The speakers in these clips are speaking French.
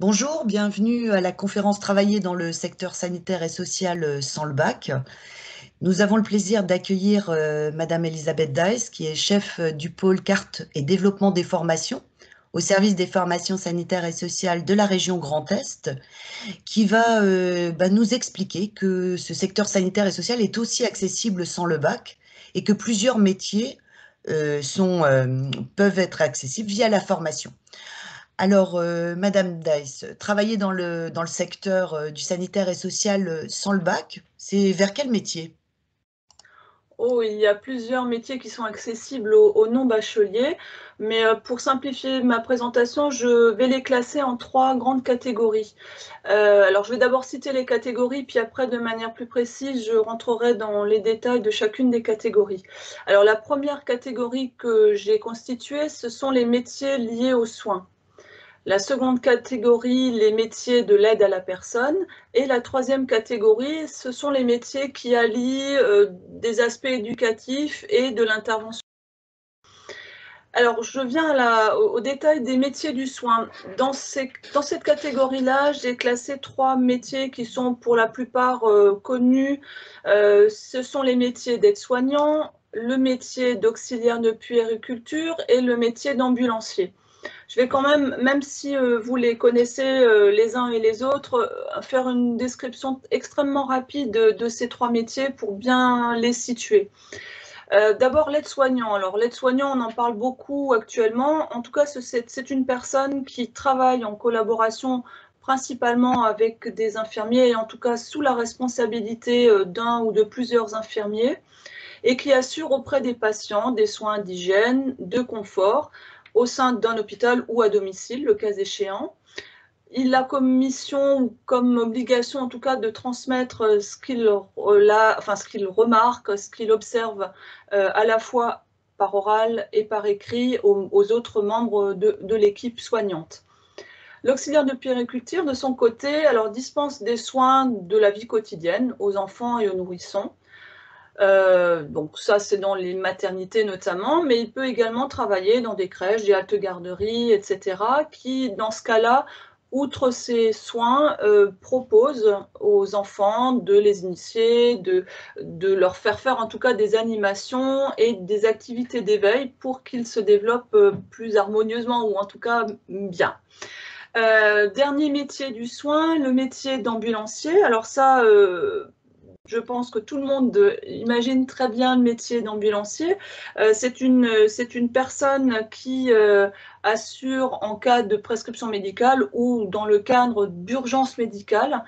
Bonjour, bienvenue à la conférence Travailler dans le secteur sanitaire et social sans le bac. Nous avons le plaisir d'accueillir Madame Elisabeth Deiss, qui est chef du pôle carte et développement des formations au service des formations sanitaires et sociales de la région Grand Est, qui va nous expliquer que ce secteur sanitaire et social est aussi accessible sans le bac et que plusieurs métiers peuvent être accessibles via la formation. Alors, Madame Deiss, travailler dans le secteur du sanitaire et social sans le bac, c'est vers quel métier? Oh, il y a plusieurs métiers qui sont accessibles aux non-bacheliers, mais pour simplifier ma présentation, je vais les classer en 3 grandes catégories. Alors je vais d'abord citer les catégories, puis après de manière plus précise, je rentrerai dans les détails de chacune des catégories. Alors la première catégorie que j'ai constituée, ce sont les métiers liés aux soins. La seconde catégorie, les métiers de l'aide à la personne. Et la troisième catégorie, ce sont les métiers qui allient des aspects éducatifs et de l'intervention. Alors, je viens au détail des métiers du soin. Dans cette catégorie-là, j'ai classé 3 métiers qui sont pour la plupart connus. Ce sont les métiers d'aide-soignant, le métier d'auxiliaire de puériculture et le métier d'ambulancier. Je vais quand même si vous les connaissez les uns et les autres, faire une description extrêmement rapide de ces 3 métiers pour bien les situer. D'abord, l'aide-soignant. Alors, l'aide-soignant, on en parle beaucoup actuellement. En tout cas, c'est une personne qui travaille en collaboration principalement avec des infirmiers et en tout cas sous la responsabilité d'un ou de plusieurs infirmiers et qui assure auprès des patients des soins d'hygiène, de confort au sein d'un hôpital ou à domicile, le cas échéant. Il a comme mission ou comme obligation en tout cas de transmettre ce qu'il remarque, ce qu'il observe à la fois par oral et par écrit aux autres membres de l'équipe soignante. L'auxiliaire de puériculture, de son côté, alors dispense des soins de la vie quotidienne aux enfants et aux nourrissons. Donc ça, c'est dans les maternités notamment, mais il peut également travailler dans des crèches, des haltes garderies, etc., qui, dans ce cas-là, outre ces soins, proposent aux enfants de les initier, de leur faire faire en tout cas des animations et des activités d'éveil pour qu'ils se développent plus harmonieusement ou en tout cas bien. Dernier métier du soin, le métier d'ambulancier. Alors ça, je pense que tout le monde imagine très bien le métier d'ambulancier. C'est une personne qui assure en cas de prescription médicale ou dans le cadre d'urgence médicale,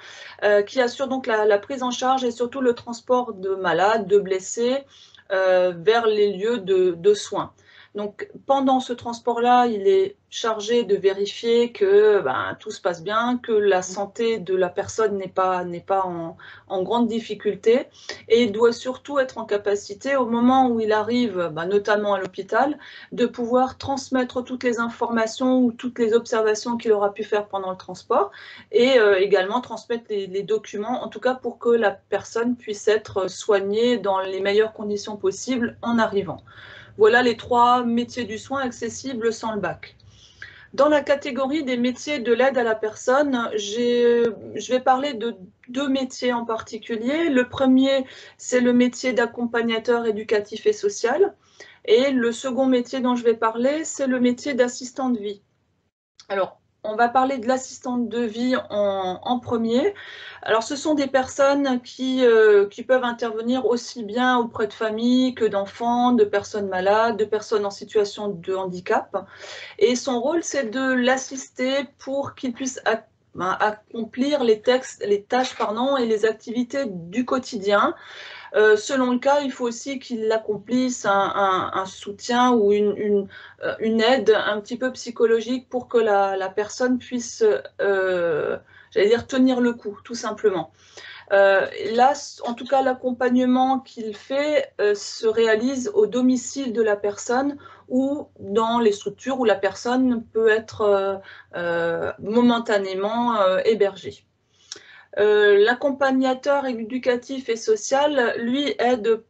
qui assure donc la prise en charge et surtout le transport de malades, de blessés vers les lieux de soins. Donc, pendant ce transport-là, il est chargé de vérifier que tout se passe bien, que la santé de la personne n'est pas en grande difficulté et il doit surtout être en capacité, au moment où il arrive, notamment à l'hôpital, de pouvoir transmettre toutes les informations ou toutes les observations qu'il aura pu faire pendant le transport et également transmettre les documents, en tout cas pour que la personne puisse être soignée dans les meilleures conditions possibles en arrivant. Voilà les 3 métiers du soin accessibles sans le bac. Dans la catégorie des métiers de l'aide à la personne, je vais parler de 2 métiers en particulier. Le premier, c'est le métier d'accompagnateur éducatif et social. Et le second métier dont je vais parler, c'est le métier d'assistant de vie. Alors, on va parler de l'assistante de vie en premier. Alors, ce sont des personnes qui peuvent intervenir aussi bien auprès de familles que d'enfants, de personnes malades, de personnes en situation de handicap. Et son rôle, c'est de l'assister pour qu'il puisse accomplir les tâches et les activités du quotidien. Selon le cas, il faut aussi qu'il accomplisse un soutien ou une aide un petit peu psychologique pour que la personne puisse, j'allais dire, tenir le coup, tout simplement. Là, en tout cas, l'accompagnement qu'il fait se réalise au domicile de la personne ou dans les structures où la personne peut être momentanément hébergée. L'accompagnateur éducatif et social, lui, aide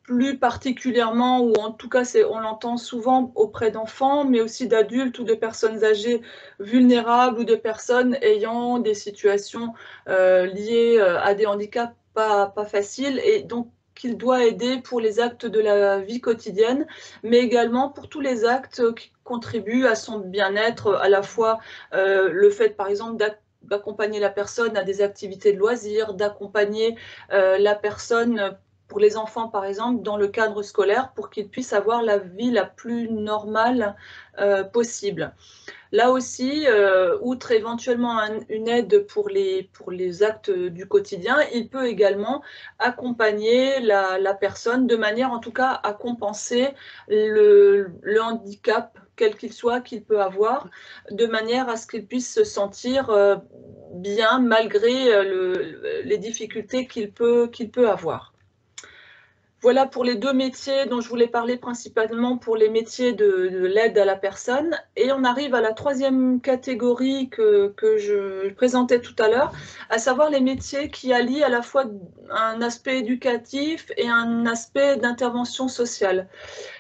plus particulièrement, ou en tout cas on l'entend souvent auprès d'enfants, mais aussi d'adultes ou de personnes âgées vulnérables ou de personnes ayant des situations liées à des handicaps pas faciles, et donc qu'il doit aider pour les actes de la vie quotidienne, mais également pour tous les actes qui contribuent à son bien-être, à la fois le fait par exemple d'accompagner la personne à des activités de loisirs, d'accompagner la personne, pour les enfants par exemple, dans le cadre scolaire, pour qu'ils puissent avoir la vie la plus normale possible. Là aussi, outre éventuellement une aide pour les actes du quotidien, il peut également accompagner la personne de manière en tout cas à compenser le handicap, quel qu'il soit, qu'il peut avoir, de manière à ce qu'il puisse se sentir bien malgré les difficultés qu'il peut avoir. Voilà pour les deux métiers dont je voulais parler, principalement pour les métiers de l'aide à la personne. Et on arrive à la troisième catégorie que je présentais tout à l'heure, à savoir les métiers qui allient à la fois un aspect éducatif et un aspect d'intervention sociale.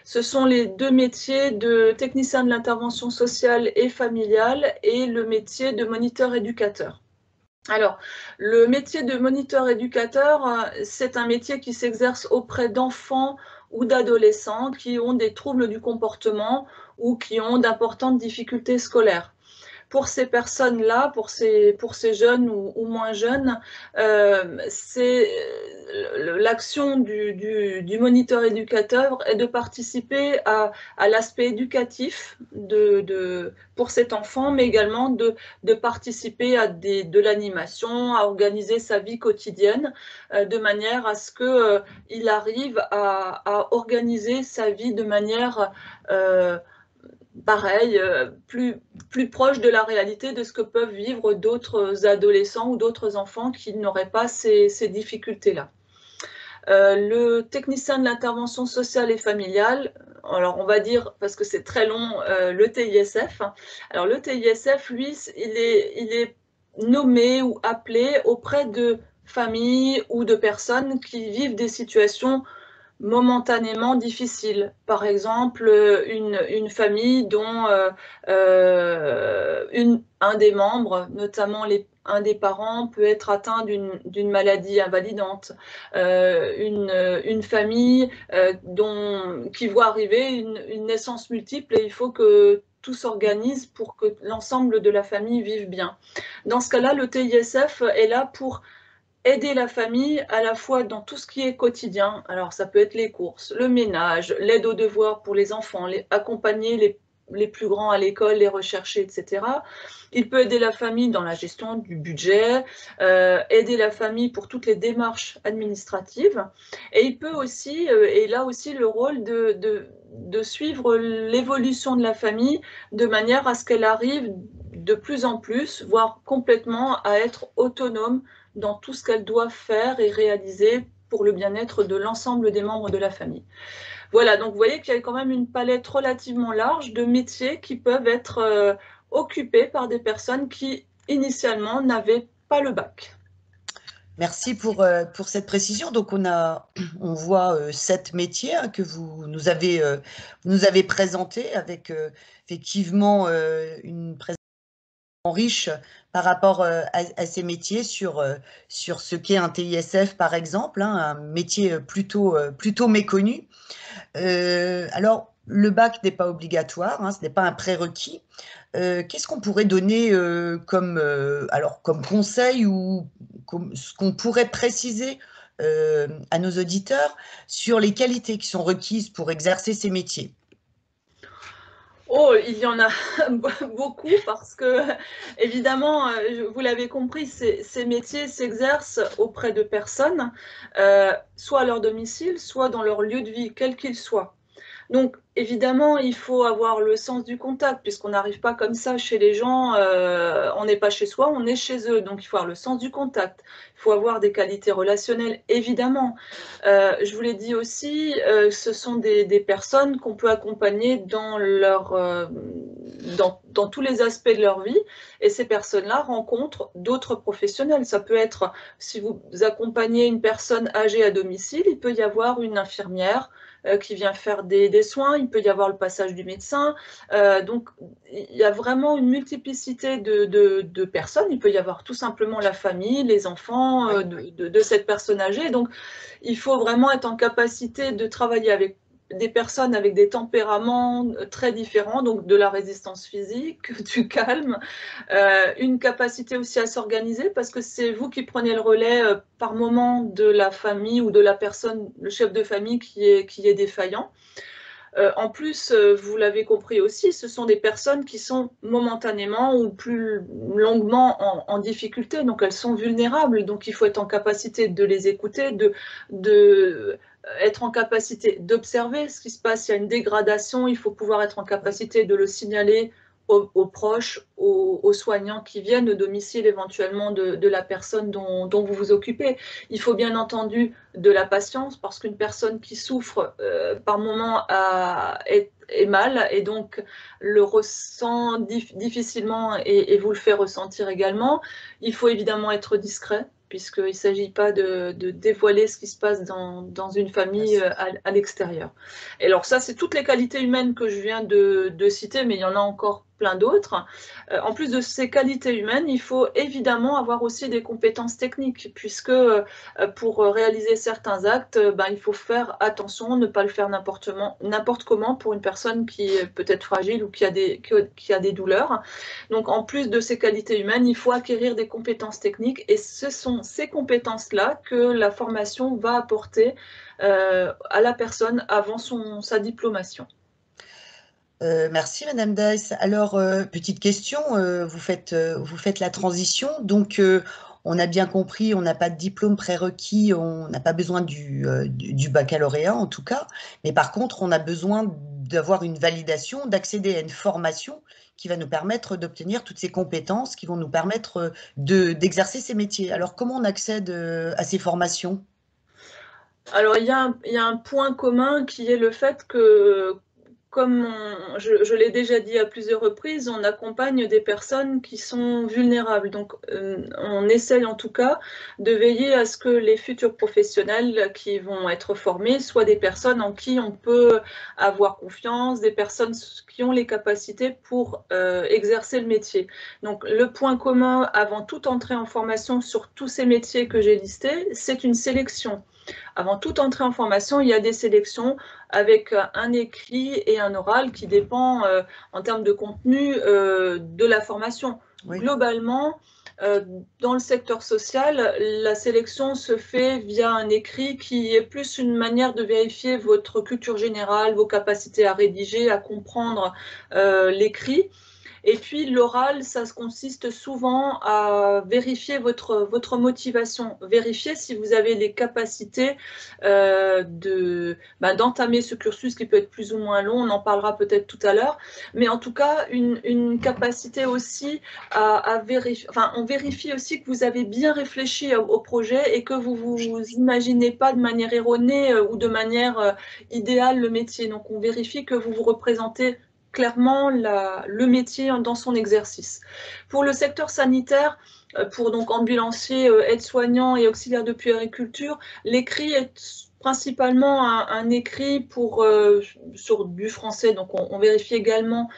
Ce sont les deux métiers de technicien de l'intervention sociale et familiale et le métier de moniteur éducateur. Alors, le métier de moniteur-éducateur, c'est un métier qui s'exerce auprès d'enfants ou d'adolescents qui ont des troubles du comportement ou qui ont d'importantes difficultés scolaires. Pour ces personnes-là, pour ces jeunes ou moins jeunes, l'action du moniteur éducateur est de participer à l'aspect éducatif pour cet enfant, mais également de participer à de l'animation, à organiser sa vie quotidienne, de manière à ce qu'il arrive à organiser sa vie de manière pareil, plus proche de la réalité de ce que peuvent vivre d'autres adolescents ou d'autres enfants qui n'auraient pas ces difficultés-là. Le technicien de l'intervention sociale et familiale, alors on va dire, parce que c'est très long, le TISF. Alors le TISF, lui, il est nommé ou appelé auprès de familles ou de personnes qui vivent des situations momentanément difficile. Par exemple, une famille dont un des membres, notamment un des parents, peut être atteint d'une maladie invalidante. Une famille qui voit arriver une naissance multiple, et il faut que tout s'organise pour que l'ensemble de la famille vive bien. Dans ce cas-là, le TISF est là pour aider la famille à la fois dans tout ce qui est quotidien. Alors ça peut être les courses, le ménage, l'aide aux devoirs pour les enfants, accompagner les plus grands à l'école, les rechercher, etc. Il peut aider la famille dans la gestion du budget, aider la famille pour toutes les démarches administratives. Et il peut aussi, et là aussi le rôle de suivre l'évolution de la famille de manière à ce qu'elle arrive de plus en plus, voire complètement, à être autonome dans tout ce qu'elle doit faire et réaliser pour le bien-être de l'ensemble des membres de la famille. Voilà, donc vous voyez qu'il y a quand même une palette relativement large de métiers qui peuvent être occupés par des personnes qui, initialement, n'avaient pas le bac. Merci pour cette précision. Donc, on voit 7 métiers que vous nous avez présentés avec effectivement une présentation riche par rapport à ces métiers sur ce qu'est un TISF, par exemple, un métier plutôt méconnu. Alors, le bac n'est pas obligatoire, ce n'est pas un prérequis. Qu'est-ce qu'on pourrait donner comme conseil ou ce qu'on pourrait préciser à nos auditeurs sur les qualités qui sont requises pour exercer ces métiers? Oh, il y en a beaucoup parce que, évidemment, vous l'avez compris, ces métiers s'exercent auprès de personnes, soit à leur domicile, soit dans leur lieu de vie, quel qu'il soit. Donc, évidemment, il faut avoir le sens du contact, puisqu'on n'arrive pas comme ça chez les gens, on n'est pas chez soi, on est chez eux. Donc, il faut avoir le sens du contact. Il faut avoir des qualités relationnelles, évidemment. Je vous l'ai dit aussi, ce sont des personnes qu'on peut accompagner dans tous les aspects de leur vie. Et ces personnes-là rencontrent d'autres professionnels. Ça peut être, si vous accompagnez une personne âgée à domicile, il peut y avoir une infirmière qui vient faire des soins, il peut y avoir le passage du médecin. Donc, il y a vraiment une multiplicité de personnes. Il peut y avoir tout simplement la famille, les enfants de cette personne âgée. Donc, il faut vraiment être en capacité de travailler avec des personnes avec des tempéraments très différents, donc de la résistance physique, du calme, une capacité aussi à s'organiser parce que c'est vous qui prenez le relais par moment de la famille ou de la personne, le chef de famille qui est défaillant. En plus, vous l'avez compris aussi, ce sont des personnes qui sont momentanément ou plus longuement en difficulté, donc elles sont vulnérables, donc il faut être en capacité de les écouter, être en capacité d'observer ce qui se passe. Il y a une dégradation, il faut pouvoir être en capacité de le signaler aux proches, aux soignants qui viennent au domicile éventuellement de la personne dont vous vous occupez. Il faut bien entendu de la patience parce qu'une personne qui souffre par moment est mal et donc le ressent difficilement et vous le fait ressentir également. Il faut évidemment être discret puisqu'il ne s'agit pas de dévoiler ce qui se passe dans une famille à l'extérieur. Et alors ça, c'est toutes les qualités humaines que je viens de citer, mais il y en a encore plein d'autres. En plus de ces qualités humaines, il faut évidemment avoir aussi des compétences techniques, puisque pour réaliser certains actes, il faut faire attention, ne pas le faire n'importe comment pour une personne qui est peut-être fragile ou qui a des douleurs. Donc en plus de ces qualités humaines, il faut acquérir des compétences techniques et ce sont ces compétences-là que la formation va apporter à la personne avant sa diplomation. Merci Madame Dice. Alors, petite question, vous faites la transition, donc on a bien compris, on n'a pas de diplôme prérequis, on n'a pas besoin du baccalauréat en tout cas, mais par contre, on a besoin d'avoir une validation, d'accéder à une formation qui va nous permettre d'obtenir toutes ces compétences qui vont nous permettre d'exercer ces métiers. Alors, comment on accède à ces formations? Alors, il y a un point commun qui est le fait que, comme je l'ai déjà dit à plusieurs reprises, on accompagne des personnes qui sont vulnérables. Donc, on essaye en tout cas de veiller à ce que les futurs professionnels qui vont être formés soient des personnes en qui on peut avoir confiance, des personnes qui ont les capacités pour exercer le métier. Donc, le point commun avant toute entrée en formation sur tous ces métiers que j'ai listés, c'est une sélection. Avant toute entrée en formation, il y a des sélections avec un écrit et un oral qui dépend en termes de contenu de la formation. Oui. Globalement, dans le secteur social, la sélection se fait via un écrit qui est plus une manière de vérifier votre culture générale, vos capacités à rédiger, à comprendre l'écrit. Et puis l'oral, ça consiste souvent à vérifier votre motivation, vérifier si vous avez les capacités d'entamer ce cursus qui peut être plus ou moins long, on en parlera peut-être tout à l'heure, mais en tout cas une capacité aussi à vérifier, enfin on vérifie aussi que vous avez bien réfléchi au projet et que vous vous imaginez pas de manière erronée ou de manière idéale le métier. Donc on vérifie que vous vous représentez clairement le métier dans son exercice. Pour le secteur sanitaire, pour donc ambulanciers, aides-soignants et auxiliaires de puériculture, l'écrit est principalement un écrit sur du français. Donc on vérifie également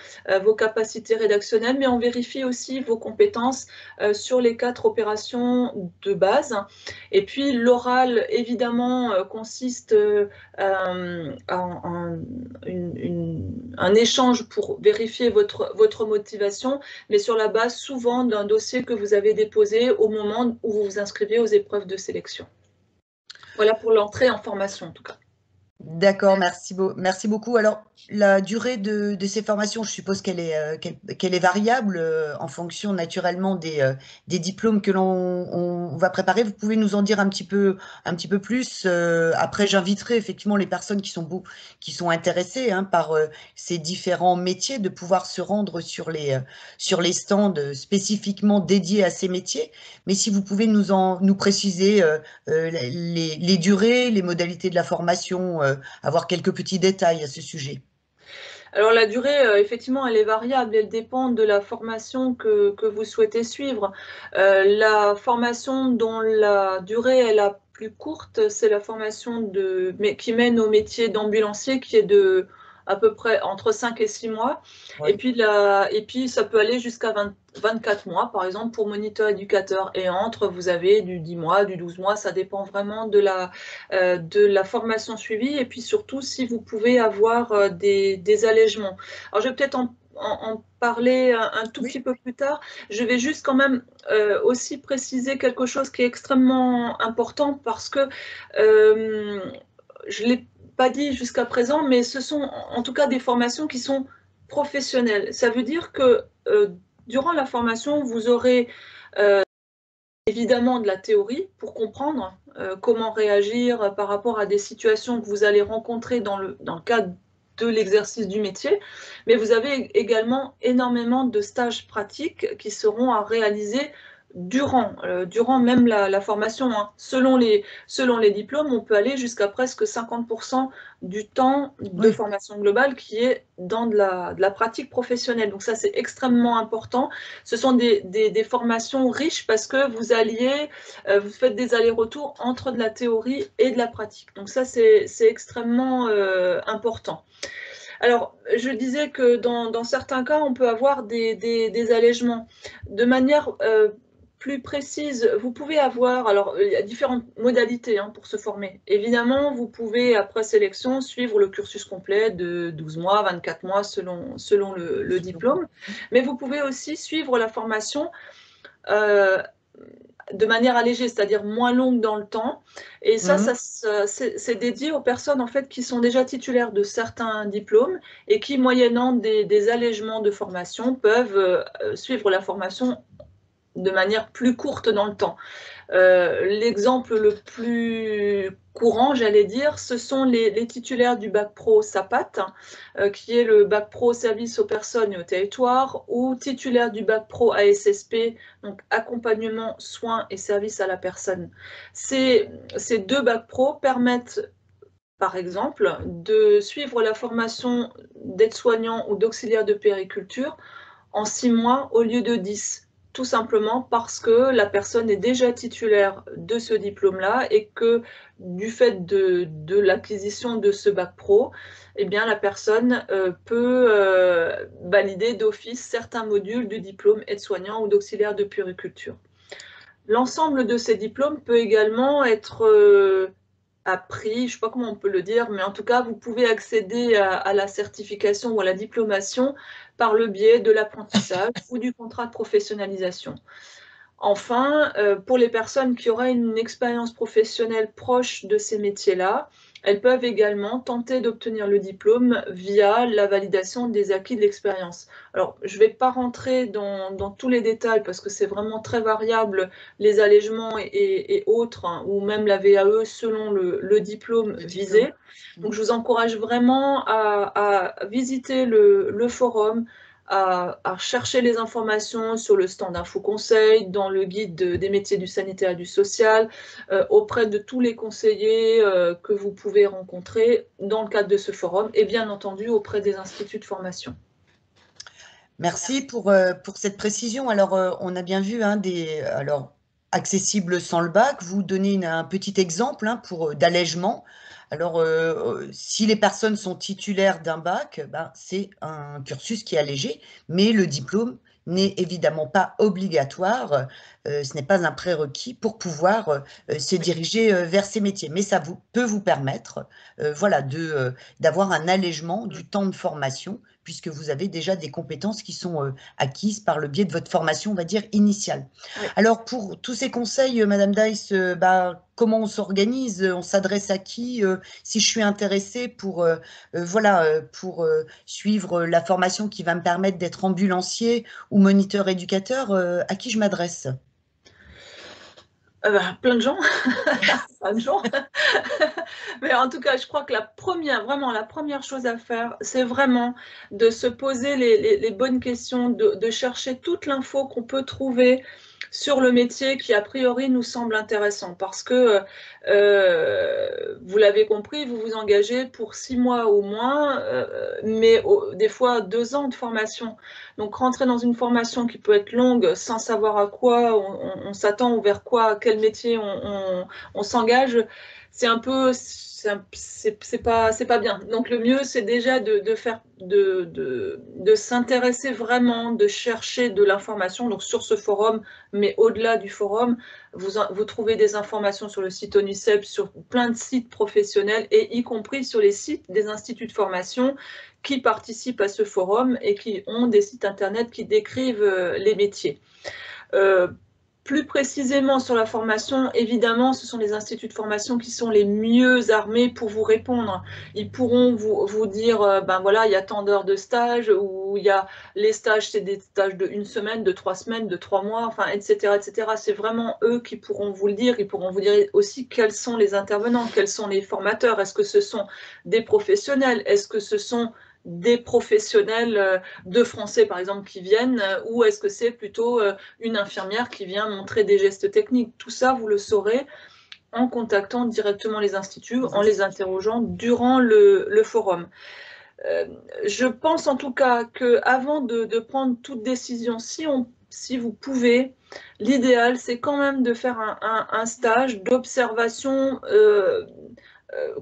vos capacités rédactionnelles, mais on vérifie aussi vos compétences sur les 4 opérations de base. Et puis l'oral, évidemment, consiste en un échange pour vérifier votre motivation, mais sur la base souvent d'un dossier que vous avez déposé au moment où vous vous inscrivez aux épreuves de sélection. Voilà pour l'entrée en formation en tout cas. D'accord, merci beaucoup. Alors, la durée de ces formations, je suppose qu'elle est variable en fonction naturellement des diplômes que on va préparer. Vous pouvez nous en dire un petit peu plus. Après, j'inviterai effectivement les personnes qui sont intéressées hein, par ces différents métiers de pouvoir se rendre sur les stands spécifiquement dédiés à ces métiers. Mais si vous pouvez nous préciser les durées, les modalités de la formation, avoir quelques petits détails à ce sujet. Alors la durée, effectivement, elle est variable, elle dépend de la formation que vous souhaitez suivre. La formation dont la durée est la plus courte, c'est la formation qui mène au métier d'ambulancier, qui est de à peu près entre 5 et 6 mois. Oui, Et puis ça peut aller jusqu'à 24 mois, par exemple, pour moniteur éducateur. Et entre, vous avez du 10 mois, du 12 mois, ça dépend vraiment de la formation suivie et puis surtout si vous pouvez avoir des allègements. Alors je vais peut-être en parler un tout oui, petit peu plus tard. Je vais juste quand même aussi préciser quelque chose qui est extrêmement important parce que je ne l'ai pas dit jusqu'à présent, mais ce sont en tout cas des formations qui sont professionnelles. Ça veut dire que durant la formation, vous aurez évidemment de la théorie pour comprendre comment réagir par rapport à des situations que vous allez rencontrer dans le cadre de l'exercice du métier, mais vous avez également énormément de stages pratiques qui seront à réaliser durant même la formation. Hein. Selon les diplômes, on peut aller jusqu'à presque 50% du temps de oui. formation globale qui est dans de la pratique professionnelle. Donc ça, c'est extrêmement important. Ce sont des formations riches parce que vous faites des allers-retours entre de la théorie et de la pratique. Donc ça, c'est extrêmement important. Alors, je disais que dans certains cas, on peut avoir des allègements. De manière plus précise, vous pouvez avoir, alors il y a différentes modalités hein, pour se former. Évidemment, vous pouvez, après sélection, suivre le cursus complet de 12 mois, 24 mois selon le diplôme, mais vous pouvez aussi suivre la formation euh, de manière allégée, c'est-à-dire moins longue dans le temps. Et Mhm. c'est dédié aux personnes en fait qui sont déjà titulaires de certains diplômes et qui, moyennant des allègements de formation, peuvent suivre la formation de manière plus courte dans le temps. L'exemple le plus courant, j'allais dire, ce sont les titulaires du bac pro SAPAT, qui est le bac pro service aux personnes et au territoire, ou titulaires du bac pro ASSP, donc accompagnement, soins et services à la personne. Ces deux bacs pro permettent par exemple, de suivre la formation d'aide-soignant ou d'auxiliaire de périculture en 6 mois au lieu de 10, tout simplement parce que la personne est déjà titulaire de ce diplôme-là et que du fait de l'acquisition de ce bac pro, eh bien, la personne peut valider d'office certains modules du diplôme aide-soignant ou d'auxiliaire de puériculture. L'ensemble de ces diplômes peut également être appris, je ne sais pas comment on peut le dire, mais en tout cas, vous pouvez accéder à la certification ou à la diplomation par le biais de l'apprentissage ou du contrat de professionnalisation. Enfin, pour les personnes qui auraient une expérience professionnelle proche de ces métiers-là, elles peuvent également tenter d'obtenir le diplôme via la validation des acquis de l'expérience. Alors, je ne vais pas rentrer dans tous les détails parce que c'est vraiment très variable, les allègements et autres, hein, ou même la VAE selon le diplôme Le diplôme. visé. Donc, Mhm. je vous encourage vraiment à visiter le forum, à chercher les informations sur le stand Info Conseil, dans le guide des métiers du sanitaire et du social, auprès de tous les conseillers que vous pouvez rencontrer dans le cadre de ce forum et bien entendu auprès des instituts de formation. Merci pour cette précision. Alors, on a bien vu hein, alors, accessibles sans le bac. Vous donnez un petit exemple hein, d'allègement. Alors, si les personnes sont titulaires d'un bac, ben, c'est un cursus qui est allégé, mais le diplôme n'est évidemment pas obligatoire. Ce n'est pas un prérequis pour pouvoir se Oui. diriger vers ces métiers. Mais peut vous permettre voilà, d'avoir un allègement du temps de formation puisque vous avez déjà des compétences qui sont acquises par le biais de votre formation, on va dire, initiale. Oui. Alors, pour tous ces conseils, Madame Dice, comment on s'organise? On s'adresse à qui? Si je suis intéressée pour suivre la formation qui va me permettre d'être ambulancier ou moniteur éducateur, à qui je m'adresse? Plein de gens, plein de gens. Mais en tout cas, je crois que vraiment la première chose à faire, c'est vraiment de se poser les bonnes questions, de chercher toute l'info qu'on peut trouver sur le métier qui, a priori, nous semble intéressant. Parce que, vous l'avez compris, vous vous engagez pour 6 mois au moins, mais des fois 2 ans de formation. Donc, rentrer dans une formation qui peut être longue sans savoir à quoi on s'attend ou vers quoi, à quel métier on s'engage, c'est un peu, c'est pas bien. Donc le mieux, c'est déjà de s'intéresser vraiment, de chercher de l'information. Donc sur ce forum, mais au-delà du forum, vous trouvez des informations sur le site ONUCEP, sur plein de sites professionnels et y compris sur les sites des instituts de formation qui participent à ce forum et qui ont des sites internet qui décrivent les métiers. Plus précisément sur la formation, évidemment, ce sont les instituts de formation qui sont les mieux armés pour vous répondre. Ils pourront vous dire, ben voilà, il y a tant d'heures de stage, ou il y a les stages, c'est des stages de 1 semaine, de 3 semaines, de 3 mois, enfin, etc., etc. C'est vraiment eux qui pourront vous le dire. Ils pourront vous dire aussi quels sont les intervenants, quels sont les formateurs. Est-ce que ce sont des professionnels? Est-ce que ce sont des professionnels de français, par exemple, qui viennent, ou est-ce que c'est plutôt une infirmière qui vient montrer des gestes techniques? Tout ça, vous le saurez en contactant directement les instituts, en les interrogeant durant le forum. Je pense en tout cas qu'avant de prendre toute décision, si vous pouvez, l'idéal, c'est quand même de faire un stage d'observation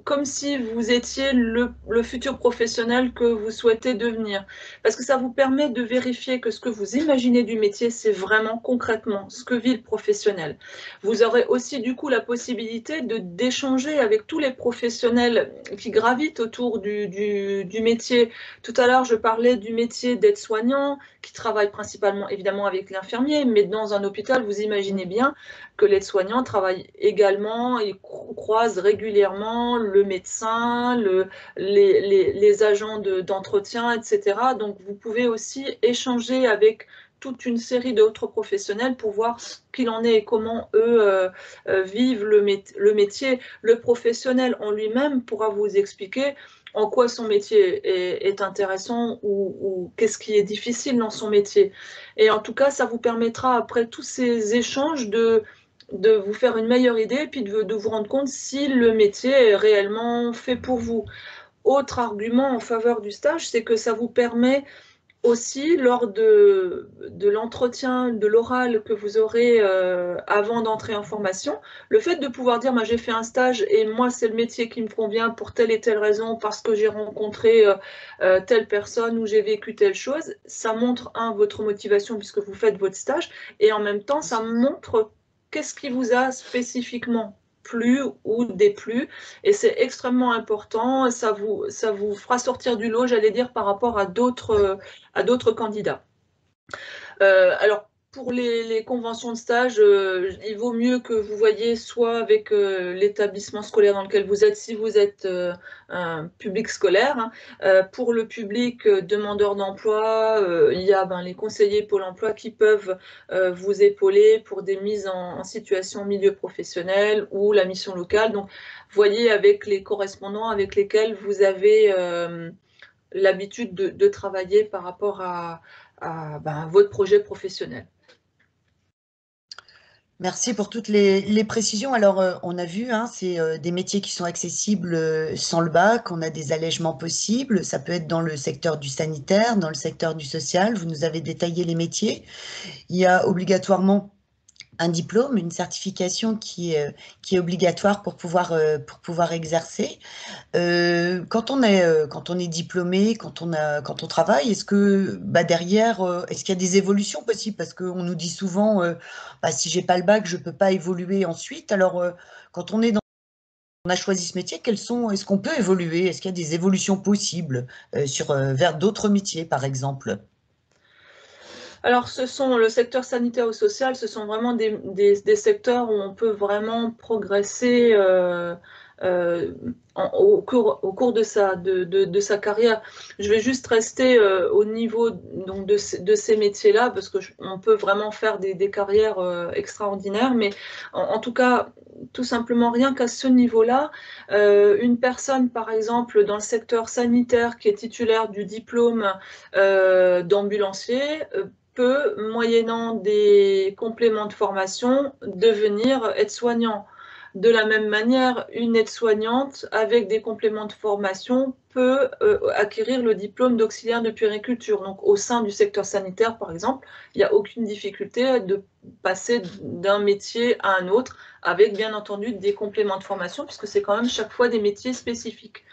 comme si vous étiez le futur professionnel que vous souhaitez devenir. Parce que ça vous permet de vérifier que ce que vous imaginez du métier, c'est vraiment concrètement ce que vit le professionnel. Vous aurez aussi du coup la possibilité d'échanger avec tous les professionnels qui gravitent autour du métier. Tout à l'heure, je parlais du métier d'aide-soignant, qui travaille principalement évidemment avec l'infirmier, mais dans un hôpital, vous imaginez bien que l'aide-soignant travaille également et croise régulièrement le médecin, les agents d'entretien, etc. Donc, vous pouvez aussi échanger avec toute une série d'autres professionnels pour voir ce qu'il en est et comment eux vivent le métier. Le professionnel en lui-même pourra vous expliquer en quoi son métier est intéressant ou qu'est-ce qui est difficile dans son métier. Et en tout cas, ça vous permettra, après tous ces échanges, de vous faire une meilleure idée et puis de vous rendre compte si le métier est réellement fait pour vous. Autre argument en faveur du stage, c'est que ça vous permet aussi, lors de l'entretien, de l'oral que vous aurez avant d'entrer en formation, le fait de pouvoir dire j'ai fait un stage et moi c'est le métier qui me convient pour telle et telle raison, parce que j'ai rencontré telle personne ou j'ai vécu telle chose, ça montre votre motivation puisque vous faites votre stage, et en même temps ça montre qu'est-ce qui vous a spécifiquement plu ou déplu, et c'est extrêmement important. Ça vous fera sortir du lot, j'allais dire, par rapport à d'autres candidats. Alors, pour les conventions de stage, il vaut mieux que vous voyez soit avec l'établissement scolaire dans lequel vous êtes, si vous êtes un public scolaire. Pour le public demandeur d'emploi, il y a les conseillers Pôle emploi qui peuvent vous épauler pour des mises en situation milieu professionnel ou la mission locale. Donc, voyez avec les correspondants avec lesquels vous avez l'habitude de travailler par rapport à votre projet professionnel. Merci pour toutes les précisions. Alors, on a vu, c'est des métiers qui sont accessibles sans le bac, on a des allègements possibles. Ça peut être dans le secteur du sanitaire, dans le secteur du social. Vous nous avez détaillé les métiers. Il y a obligatoirement un diplôme, une certification qui est obligatoire pour pouvoir exercer. Quand on est diplômé, quand on travaille, est-ce que derrière, est-ce qu'il y a des évolutions possibles? Parce qu'on nous dit souvent, si j'ai pas le bac, je peux pas évoluer ensuite. Alors, quand on est dans On a choisi ce métier, est-ce qu'on peut évoluer? Est-ce qu'il y a des évolutions possibles vers d'autres métiers, par exemple? Alors, le secteur sanitaire ou social, ce sont vraiment des secteurs où on peut vraiment progresser au cours de sa carrière. Je vais juste rester au niveau donc, de ces métiers-là, parce qu'on peut vraiment faire des carrières extraordinaires, mais en tout cas, tout simplement rien qu'à ce niveau-là, une personne, par exemple, dans le secteur sanitaire qui est titulaire du diplôme d'ambulancier, peut, moyennant des compléments de formation, devenir aide-soignant. De la même manière, une aide-soignante avec des compléments de formation peut acquérir le diplôme d'auxiliaire de puériculture. Donc au sein du secteur sanitaire, par exemple, il n'y a aucune difficulté de passer d'un métier à un autre, avec bien entendu des compléments de formation, puisque c'est quand même chaque fois des métiers spécifiques.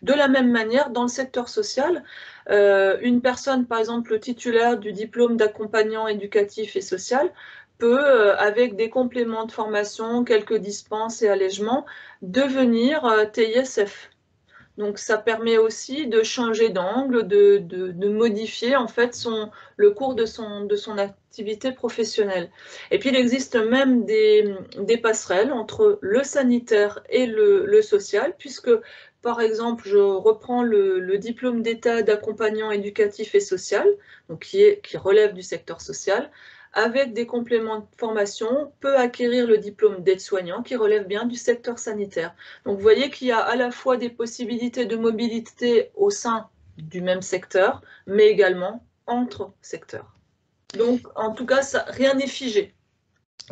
De la même manière, dans le secteur social, une personne, par exemple, titulaire du diplôme d'accompagnant éducatif et social, peut, avec des compléments de formation, quelques dispenses et allègements, devenir TISF. Donc ça permet aussi de changer d'angle, de modifier en fait le cours de son activité professionnelle. Et puis il existe même des passerelles entre le sanitaire et le social, puisque par exemple, je reprends le diplôme d'État d'accompagnant éducatif et social, donc qui relève du secteur social, avec des compléments de formation, peut acquérir le diplôme d'aide-soignant qui relève bien du secteur sanitaire. Donc vous voyez qu'il y a à la fois des possibilités de mobilité au sein du même secteur, mais également entre secteurs. Donc en tout cas, rien n'est figé.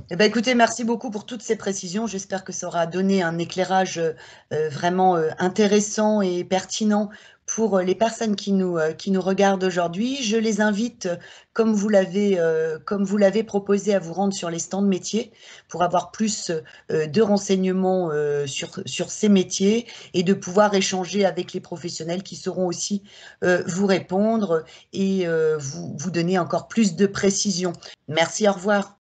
Eh ben, écoutez, merci beaucoup pour toutes ces précisions. J'espère que ça aura donné un éclairage vraiment intéressant et pertinent pour les personnes qui nous regardent aujourd'hui. Je les invite, comme vous l'avez proposé, à vous rendre sur les stands métiers pour avoir plus de renseignements sur ces métiers et de pouvoir échanger avec les professionnels qui sauront aussi vous répondre et vous donner encore plus de précisions. Merci, au revoir.